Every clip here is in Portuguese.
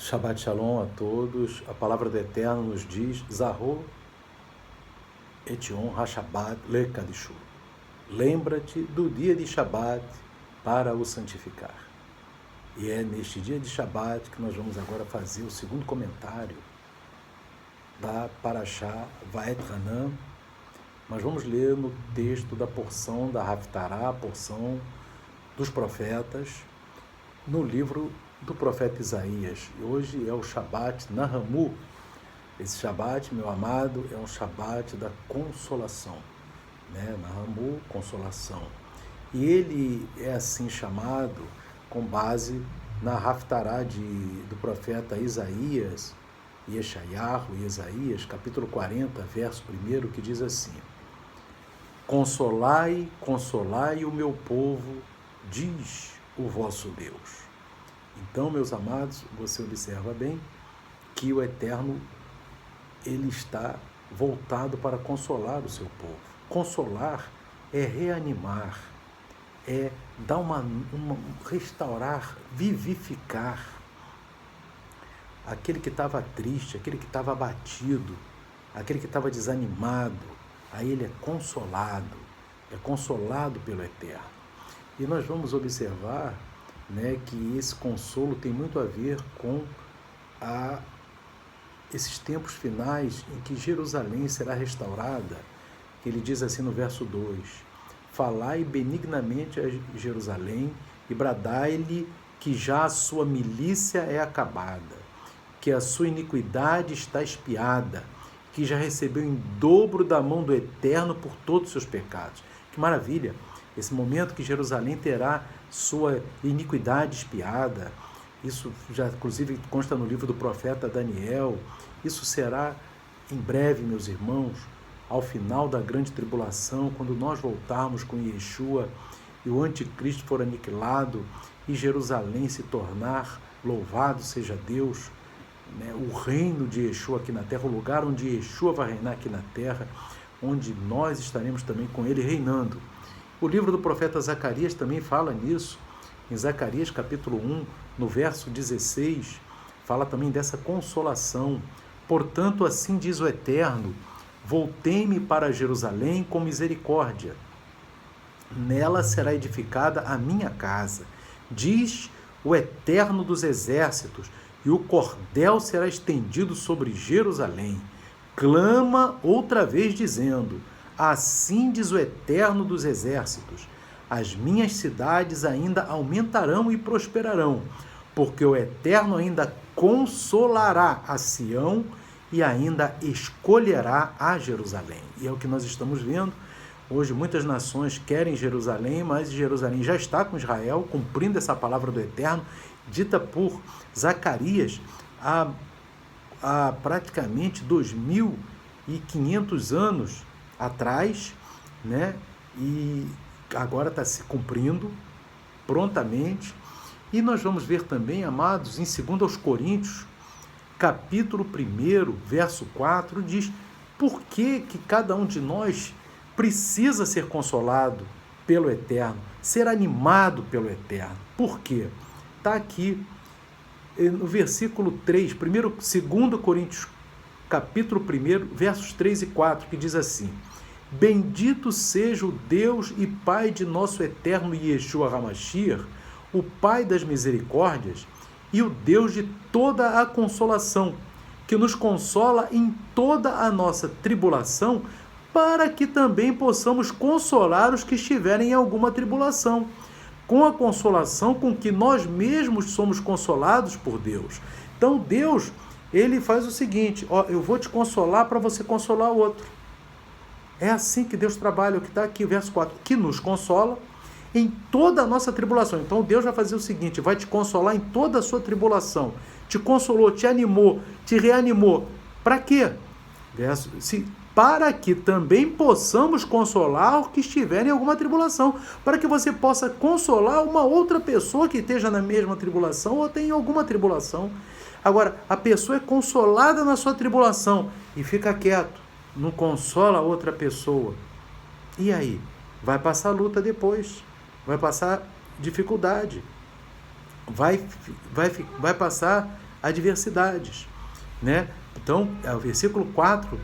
Shabbat Shalom a todos. A palavra do Eterno nos diz: Zahor et Yom HaShabbat leKadishu. Lembra-te do dia de Shabbat para o santificar. E é neste dia de Shabbat que nós vamos agora fazer o segundo comentário da Parashá Vaetranam. Nós vamos ler no texto da porção da Haftará, a porção dos profetas, no livro do profeta Isaías. E hoje é o Shabbat Nahamu. Esse Shabbat, meu amado, é um Shabbat da consolação, né? Nahamu, consolação. E ele é assim chamado com base na Haftará do profeta Isaías, Yeshayahu e Isaías, capítulo 40, verso 1, que diz assim: Consolai, consolai o meu povo, diz o vosso Deus. Então, meus amados, você observa bem que o Eterno, ele está voltado para consolar o seu povo. Consolar é reanimar, é dar restaurar, vivificar. Aquele que estava triste, aquele que estava abatido, aquele que estava desanimado, aí ele é consolado pelo Eterno. E nós vamos observar, né, que esse consolo tem muito a ver com esses tempos finais em que Jerusalém será restaurada. Ele diz assim no verso 2: Falai benignamente a Jerusalém e bradai-lhe que já a sua milícia é acabada, que a sua iniquidade está expiada, que já recebeu em dobro da mão do Eterno por todos os seus pecados. Que maravilha! Esse momento que Jerusalém terá sua iniquidade expiada, isso já inclusive consta no livro do profeta Daniel. Isso será em breve, meus irmãos, ao final da grande tribulação, quando nós voltarmos com Yeshua e o anticristo for aniquilado e Jerusalém se tornar, louvado seja Deus, né, o reino de Yeshua aqui na terra, o lugar onde Yeshua vai reinar aqui na terra, onde nós estaremos também com ele reinando. O livro do profeta Zacarias também fala nisso. Em Zacarias capítulo 1, no verso 16, fala também dessa consolação. Portanto, assim diz o Eterno: voltei-me para Jerusalém com misericórdia. Nela será edificada a minha casa, diz o Eterno dos exércitos, e o cordel será estendido sobre Jerusalém. Clama outra vez dizendo: assim diz o Eterno dos exércitos: as minhas cidades ainda aumentarão e prosperarão, porque o Eterno ainda consolará a Sião e ainda escolherá a Jerusalém. E é o que nós estamos vendo. Hoje muitas nações querem Jerusalém, mas Jerusalém já está com Israel, cumprindo essa palavra do Eterno, dita por Zacarias há praticamente 2.500 anos atrás, né? E agora está se cumprindo prontamente. E nós vamos ver também, amados, em 2 Coríntios, capítulo 1, verso 4, diz: por que cada um de nós precisa ser consolado pelo Eterno, ser animado pelo Eterno? Por quê? Está aqui no versículo 3, 2 Coríntios, capítulo 1, versos 3 e 4, que diz assim: Bendito seja o Deus e Pai de nosso eterno Yeshua HaMashiach, o Pai das misericórdias e o Deus de toda a consolação, que nos consola em toda a nossa tribulação, para que também possamos consolar os que estiverem em alguma tribulação, com a consolação com que nós mesmos somos consolados por Deus. Então Deus, ele faz o seguinte: eu vou te consolar para você consolar o outro. É assim que Deus trabalha, o que está aqui, verso 4, que nos consola em toda a nossa tribulação. Então Deus vai fazer o seguinte: vai te consolar em toda a sua tribulação. Te consolou, te animou, te reanimou. Para quê? Para que também possamos consolar os que estiverem em alguma tribulação. Para que você possa consolar uma outra pessoa que esteja na mesma tribulação ou tenha alguma tribulação. Agora, a pessoa é consolada na sua tribulação e fica quieto, não consola outra pessoa. E aí? Vai passar luta depois, vai passar dificuldade, vai passar adversidades, né? Então, o versículo 4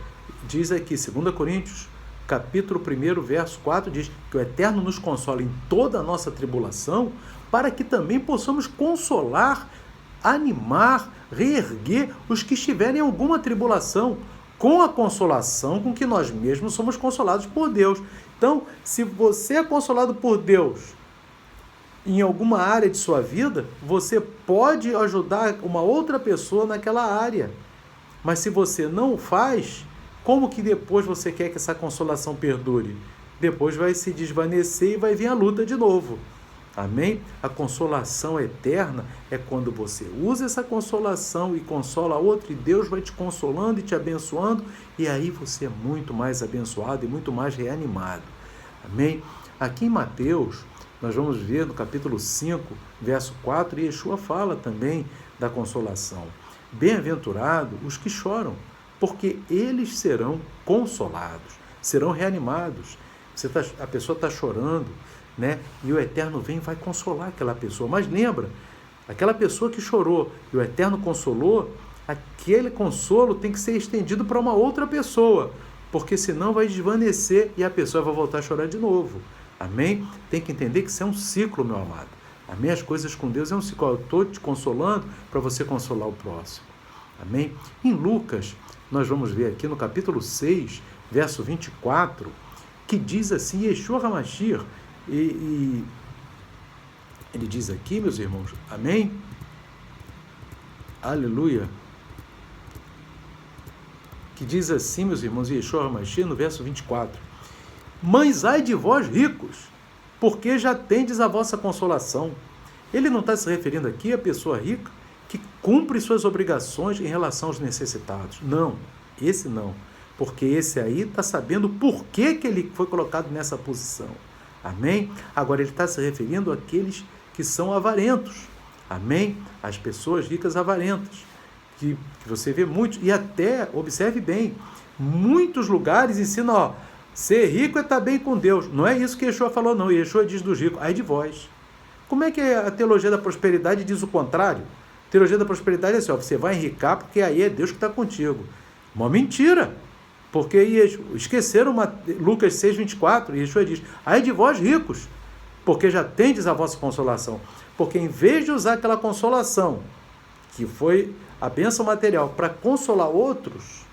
diz aqui, 2 Coríntios, capítulo 1, verso 4, diz que o Eterno nos consola em toda a nossa tribulação, para que também possamos consolar, animar, reerguer os que estiverem em alguma tribulação, com a consolação com que nós mesmos somos consolados por Deus. Então, se você é consolado por Deus em alguma área de sua vida, você pode ajudar uma outra pessoa naquela área. Mas se você não o faz, como que depois você quer que essa consolação perdure? Depois vai se desvanecer e vai vir a luta de novo. Amém? A consolação eterna é quando você usa essa consolação e consola outro, e Deus vai te consolando e te abençoando, e aí você é muito mais abençoado e muito mais reanimado. Amém? Aqui em Mateus, nós vamos ver no capítulo 5, verso 4, Yeshua fala também da consolação. Bem-aventurados os que choram, porque eles serão consolados, serão reanimados. A pessoa está chorando, né? E o Eterno vem e vai consolar aquela pessoa. Mas lembra, aquela pessoa que chorou e o Eterno consolou, aquele consolo tem que ser estendido para uma outra pessoa, porque senão vai desvanecer e a pessoa vai voltar a chorar de novo. Amém? Tem que entender que isso é um ciclo, meu amado. Amém? As coisas com Deus é um ciclo. Eu estou te consolando para você consolar o próximo. Amém? Em Lucas, nós vamos ver aqui no capítulo 6, verso 24, que diz assim, Yeshua HaMashiach, e ele diz aqui, meus irmãos, amém? Aleluia! Que diz assim, meus irmãos, Yeshua HaMashiach, no verso 24, mas ai de vós ricos, porque já tendes a vossa consolação. Ele não está se referindo aqui à pessoa rica que cumpre suas obrigações em relação aos necessitados. Não, esse não. Porque esse aí está sabendo por que ele foi colocado nessa posição. Amém? Agora ele está se referindo àqueles que são avarentos. Amém? As pessoas ricas avarentas. Que você vê muitos, e até, observe bem, muitos lugares ensinam, ó, ser rico é estar bem com Deus. Não é isso que Yeshua falou, não. Yeshua diz dos ricos, ai de vós. Como é que a teologia da prosperidade diz o contrário? A teologia da prosperidade é assim, ó, você vai enricar porque aí é Deus que está contigo. Uma mentira. Porque esqueceram Lucas 6, 24, e Yeshua diz, ai de vós ricos, porque já tendes a vossa consolação. Porque em vez de usar aquela consolação, que foi a bênção material, para consolar outros,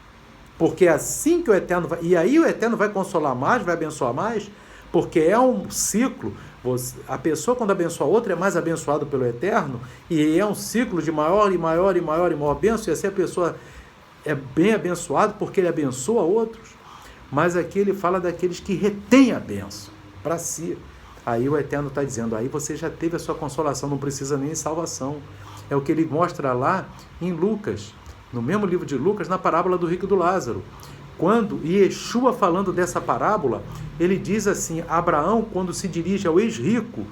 porque é assim que o Eterno vai, e aí o Eterno vai consolar mais, vai abençoar mais, porque é um ciclo. A pessoa, quando abençoa a outra, é mais abençoada pelo Eterno, e é um ciclo de maior e maior e maior e maior bênção, e assim a pessoa é bem abençoado porque ele abençoa outros. Mas aqui ele fala daqueles que retêm a bênção para si. Aí o Eterno está dizendo, aí você já teve a sua consolação, não precisa nem de salvação. É o que ele mostra lá em Lucas, no mesmo livro de Lucas, na parábola do rico e do Lázaro. Quando Yeshua, falando dessa parábola, ele diz assim, Abraão, quando se dirige ao ex-rico,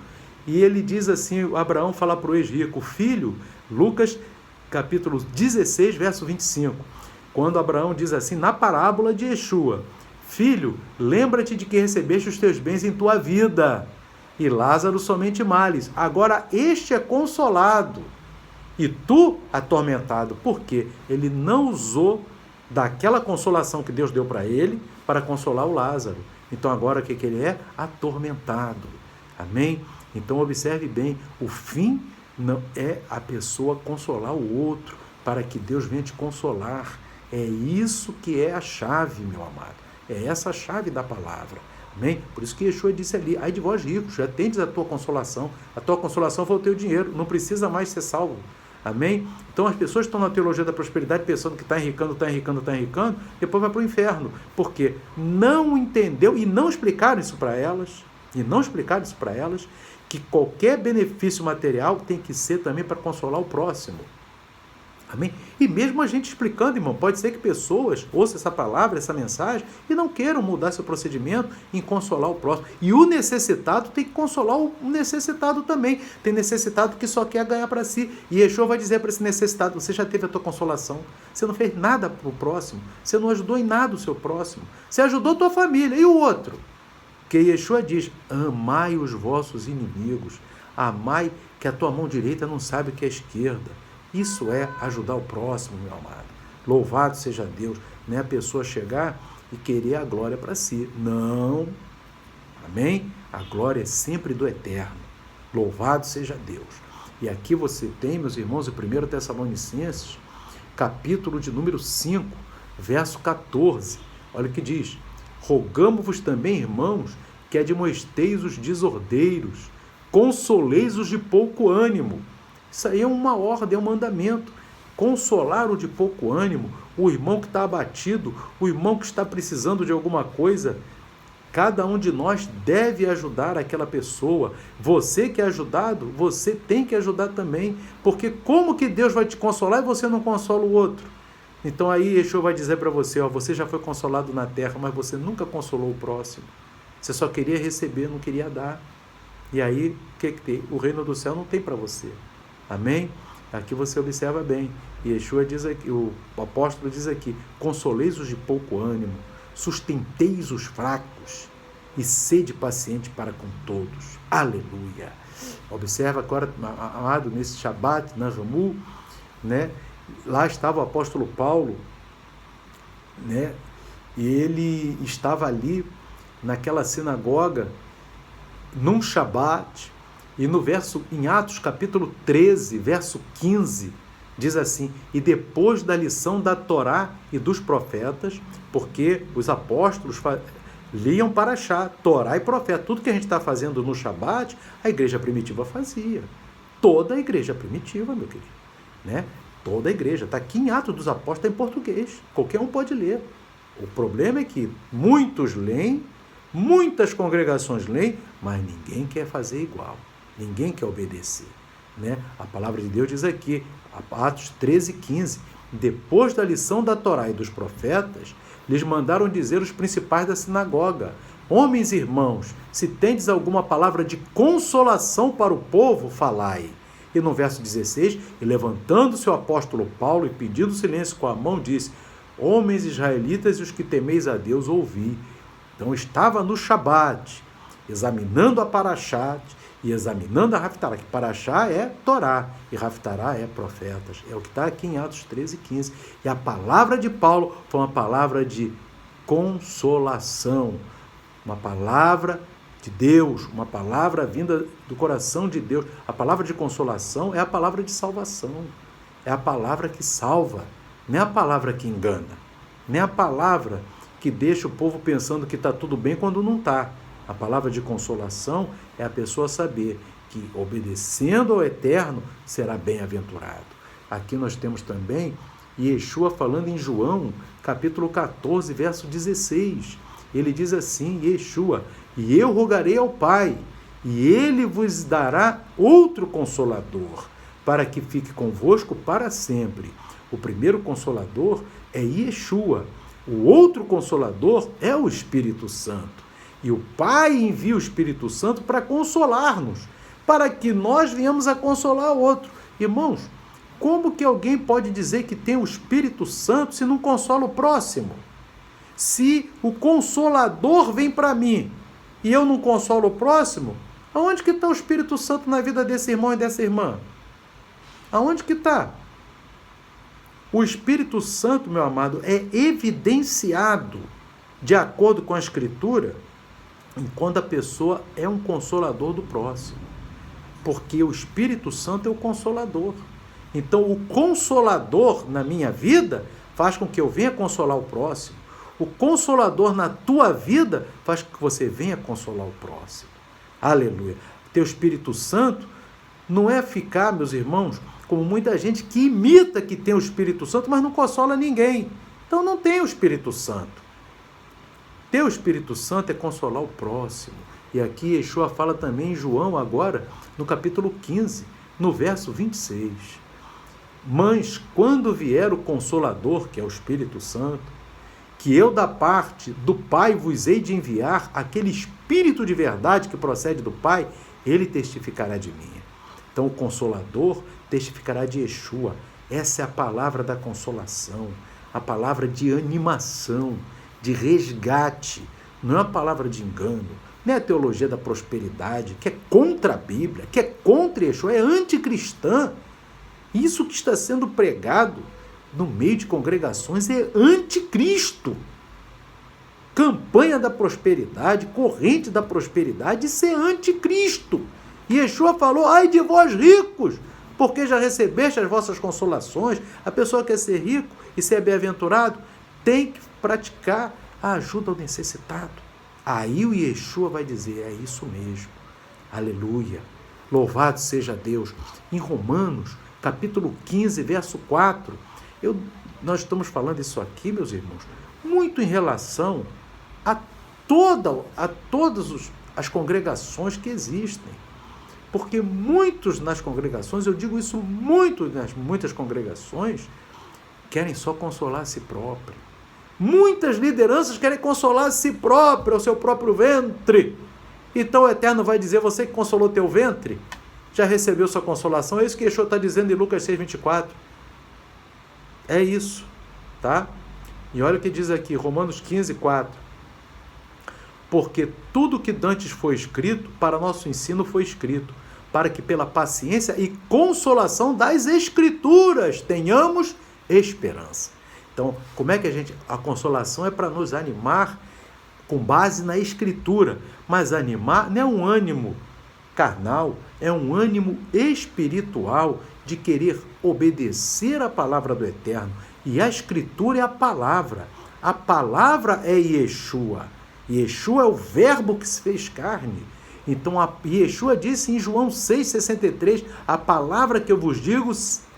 e ele diz assim, Abraão fala para o ex-rico, filho, Lucas capítulo 16, verso 25, quando Abraão diz assim, na parábola de Yeshua, filho, lembra-te de que recebeste os teus bens em tua vida, e Lázaro somente males. Agora este é consolado, e tu atormentado. Por quê? Ele não usou daquela consolação que Deus deu para ele, para consolar o Lázaro. Então agora o que ele é? Atormentado. Amém? Então observe bem, o fim não é a pessoa consolar o outro, para que Deus venha te consolar. É isso que é a chave, meu amado. É essa a chave da palavra. Amém? Por isso que Yeshua disse ali, ai de vós ricos, já tendes a tua consolação. A tua consolação foi o teu dinheiro, não precisa mais ser salvo. Amém? Então as pessoas estão na teologia da prosperidade pensando que está enricando, depois vai para o inferno. Porque não entendeu e não explicaram isso para elas, que qualquer benefício material tem que ser também para consolar o próximo. Amém? E mesmo a gente explicando, irmão, pode ser que pessoas ouçam essa palavra, essa mensagem, e não queiram mudar seu procedimento em consolar o próximo. E o necessitado tem que consolar o necessitado também. Tem necessitado que só quer ganhar para si. E Yeshua vai dizer para esse necessitado, você já teve a tua consolação. Você não fez nada para o próximo. Você não ajudou em nada o seu próximo. Você ajudou a tua família. E o outro? Porque Yeshua diz, amai os vossos inimigos. Amai que a tua mão direita não sabe o que é a esquerda. Isso é ajudar o próximo, meu amado. Louvado seja Deus. Não é a pessoa chegar e querer a glória para si. Não. Amém? A glória é sempre do eterno. Louvado seja Deus. E aqui você tem, meus irmãos, o 1 Tessalonicenses, capítulo de número 5, verso 14. Olha o que diz. Rogamo-vos também, irmãos, que admoesteis os desordeiros, consoleis os de pouco ânimo. Isso aí é uma ordem, é um mandamento. Consolar o de pouco ânimo, o irmão que está abatido, o irmão que está precisando de alguma coisa. Cada um de nós deve ajudar aquela pessoa. Você que é ajudado, você tem que ajudar também. Porque como que Deus vai te consolar e você não consola o outro? Então aí Yeshua vai dizer para você, você já foi consolado na terra, mas você nunca consolou o próximo. Você só queria receber, não queria dar. E aí, o que tem? O reino do céu não tem para você. Amém? Aqui você observa bem. Yeshua diz aqui, o apóstolo diz aqui, consoleis os de pouco ânimo, sustenteis os fracos e sede paciente para com todos. Aleluia! Observa agora, amado, nesse Shabat, na Jomu, né? Lá estava o apóstolo Paulo, né? E ele estava ali naquela sinagoga num Shabat, e no verso, em Atos capítulo 13, verso 15, diz assim, e depois da lição da Torá e dos profetas, porque os apóstolos liam Parashá, Torá e profeta, tudo que a gente está fazendo no Shabat, a igreja primitiva fazia. Toda a igreja primitiva, meu querido, né? Toda a igreja, está aqui em Atos dos Apóstolos, está em português, qualquer um pode ler. O problema é que muitos leem, muitas congregações leem, mas ninguém quer fazer igual, ninguém quer obedecer, né? A palavra de Deus diz aqui, Atos 13, 15, depois da lição da Torá e dos profetas, lhes mandaram dizer os principais da sinagoga, homens e irmãos, se tendes alguma palavra de consolação para o povo, falai. E no verso 16, e levantando-se o apóstolo Paulo e pedindo silêncio com a mão, disse, homens israelitas e os que temeis a Deus, ouvi. Então estava no Shabat, examinando a Parashat e examinando a Haftará, que Parashá é Torá e Haftará é profetas. É o que está aqui em Atos 13, 15. E a palavra de Paulo foi uma palavra de consolação, uma palavra de Deus, uma palavra vinda do coração de Deus. A palavra de consolação é a palavra de salvação, é a palavra que salva, não é a palavra que engana, não é a palavra que deixa o povo pensando que está tudo bem quando não está. A palavra de consolação é a pessoa saber que obedecendo ao Eterno será bem-aventurado. Aqui nós temos também Yeshua falando em João, capítulo 14, verso 16. Ele diz assim, Yeshua, e eu rogarei ao Pai, e Ele vos dará outro Consolador, para que fique convosco para sempre. O primeiro Consolador é Yeshua, o outro Consolador é o Espírito Santo. E o Pai envia o Espírito Santo para consolar-nos, para que nós venhamos a consolar o outro. Irmãos, como que alguém pode dizer que tem o Espírito Santo se não consola o próximo? Se o Consolador vem para mim e eu não consolo o próximo, aonde que está o Espírito Santo na vida desse irmão e dessa irmã? Aonde que está? O Espírito Santo, meu amado, é evidenciado de acordo com a Escritura enquanto a pessoa é um consolador do próximo. Porque o Espírito Santo é o consolador. Então, o consolador na minha vida faz com que eu venha consolar o próximo. O consolador na tua vida faz com que você venha consolar o próximo. Aleluia. Teu Espírito Santo não é ficar, meus irmãos, como muita gente que imita que tem o Espírito Santo, mas não consola ninguém. Então não tem o Espírito Santo. Ter o Espírito Santo é consolar o próximo. E aqui Yeshua fala também em João agora, no capítulo 15, no verso 26. Mas quando vier o Consolador, que é o Espírito Santo, que eu da parte do Pai vos hei de enviar, aquele Espírito de verdade que procede do Pai, ele testificará de mim. Então o Consolador testificará de Yeshua. Essa é a palavra da consolação, a palavra de animação, de resgate. Não é uma palavra de engano, não é a teologia da prosperidade, que é contra a Bíblia, que é contra Yeshua, é anticristã. Isso que está sendo pregado no meio de congregações é anticristo. Campanha da prosperidade, corrente da prosperidade, isso é anticristo. E Yeshua falou, ai de vós ricos, porque já recebeste as vossas consolações. A pessoa que quer ser rico e ser bem-aventurado tem que praticar a ajuda ao necessitado. Aí o Yeshua vai dizer, é isso mesmo. Aleluia. Louvado seja Deus. Em Romanos, capítulo 15, verso 4, nós estamos falando isso aqui, meus irmãos, muito em relação a todas as congregações que existem. Porque muitos nas congregações, eu digo isso muito nas muitas congregações, querem só consolar a si próprio. Muitas lideranças querem consolar a si próprio, ao seu próprio ventre. Então o Eterno vai dizer, você que consolou teu ventre, já recebeu sua consolação. É isso que Yeshua está dizendo em Lucas 6,24. É isso, tá? E olha o que diz aqui, Romanos 15, 4. Porque tudo que dantes foi escrito, para nosso ensino foi escrito, para que pela paciência e consolação das Escrituras tenhamos esperança. Então, como é que a consolação é para nos animar com base na Escritura, mas animar não é um ânimo carnal, é um ânimo espiritual de querer obedecer a palavra do Eterno. E a Escritura é a palavra é Yeshua. Yeshua é o verbo que se fez carne. Então, Yeshua disse em João 6,63, a palavra que eu vos digo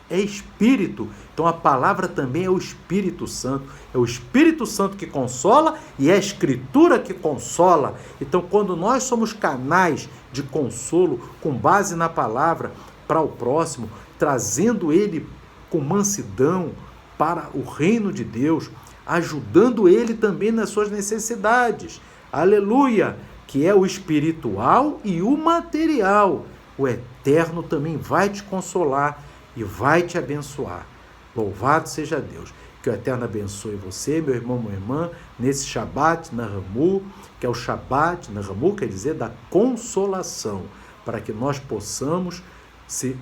é Espírito. Então, a palavra também é o Espírito Santo. É o Espírito Santo que consola e é a Escritura que consola. Então, quando nós somos canais de consolo com base na palavra para o próximo, trazendo ele com mansidão para o reino de Deus, ajudando ele também nas suas necessidades. Aleluia! Que é o espiritual e o material. O Eterno também vai te consolar e vai te abençoar. Louvado seja Deus. Que o Eterno abençoe você, meu irmão, minha irmã, nesse Shabbat Nahamu, que é o Shabbat Nahamu, quer dizer, da consolação, para que nós possamos ser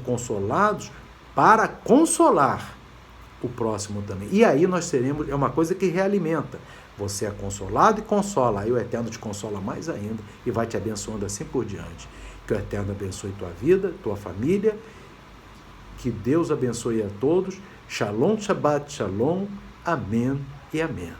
consolados para consolar o próximo também. E aí nós seremos, é uma coisa que realimenta. Você é consolado e consola, aí o Eterno te consola mais ainda e vai te abençoando assim por diante. Que o Eterno abençoe tua vida, tua família, que Deus abençoe a todos. Shalom, Shabbat, Shalom, amém e amém.